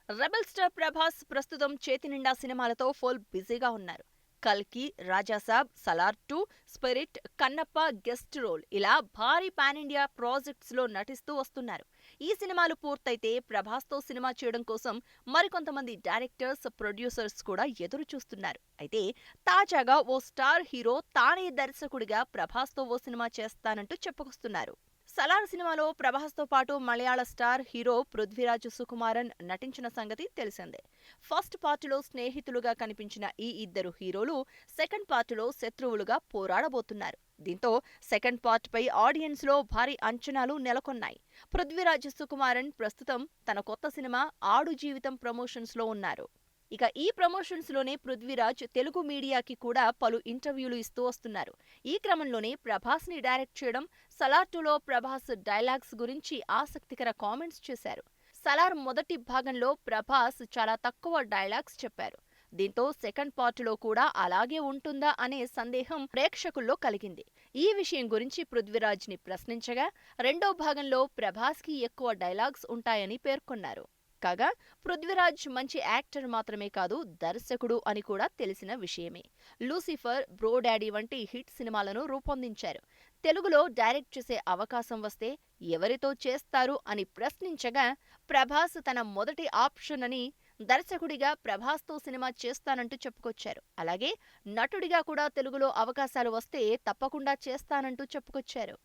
Rebel star Prabhas ప్రస్తుతం చేతినిండా సినిమాలతో ఫుల్ బిజీగా ఉన్నారు. కల్కి, Rajasaab, Salaar 2, Spirit, Kannappa guest role ఇలా భారీ పాన్ ఇండియా ప్రాజెక్ట్స్ లో నటిస్తూ వస్తున్నారు. ఈ సినిమాలు పూర్తయితే ప్రభాస్తో సినిమా చేయడం కోసం మరికొంతమంది డైరెక్టర్స్, ప్రొడ్యూసర్స్ కూడా ఎదురు చూస్తున్నారు. అయితే తాజాగా ఓ స్టార్ హీరో తానే దర్శకుడిగా ప్రభాస్తో ఓ సినిమా చేస్తానంటూ చెప్పుకొస్తున్నారు. సలార్ సినిమాలో ప్రభాస్తో పాటు మలయాళ స్టార్ హీరో పృథ్వీరాజ్ సుకుమారన్ నటించిన సంగతి తెలిసిందే. ఫస్ట్ పార్టులో స్నేహితులుగా కనిపించిన ఈ ఇద్దరు హీరోలు సెకండ్ పార్టులో శత్రువులుగా పోరాడబోతున్నారు. దీంతో సెకండ్ పార్ట్ పై ఆడియన్స్ లో భారీ అంచనాలు నెలకొన్నాయి. పృథ్వీరాజ్ సుకుమారన్ ప్రస్తుతం తన కొత్త సినిమా ఆడు జీవితం ప్రమోషన్స్ లో ఉన్నారు. ఇక ఈ ప్రమోషన్స్ లోనే పృథ్వీరాజ్ తెలుగు మీడియాకి కూడా పలు ఇంటర్వ్యూలు ఇస్తూ వస్తున్నారు. ఈ క్రమంలోనే ప్రభాస్ ని డైరెక్ట్ చేయడం, సలార్ 2లో ప్రభాస్ డైలాగ్స్ గురించి ఆసక్తికర కామెంట్స్ చేశారు. సలార్ మొదటి భాగంలో ప్రభాస్ చాలా తక్కువ డైలాగ్స్ చెప్పారు. దీంతో సెకండ్ పార్టులో కూడా అలాగే ఉంటుందా అనే సందేహం ప్రేక్షకుల్లో కలిగింది. ఈ విషయం గురించి పృథ్వీరాజ్ ని ప్రశ్నించగా రెండో భాగంలో ప్రభాస్ కి ఎక్కువ డైలాగ్స్ ఉంటాయని పేర్కొన్నారు. కాగా పృథ్వీరాజ్ మంచి యాక్టర్ మాత్రమే కాదు, దర్శకుడు అని కూడా తెలిసిన విషయమే. లూసిఫర్, బ్రో డాడీ వంటి హిట్ సినిమాలను రూపొందించారు. తెలుగులో డైరెక్ట్ చేసే అవకాశం వస్తే ఎవరితో చేస్తారు అని ప్రశ్నించగా ప్రభాస్ తన మొదటి ఆప్షన్ అని, దర్శకుడిగా ప్రభాస్తో సినిమా చేస్తానంటూ చెప్పుకొచ్చారు. అలాగే నటుడిగా కూడా తెలుగులో అవకాశాలు వస్తే తప్పకుండా చేస్తానంటూ చెప్పుకొచ్చారు.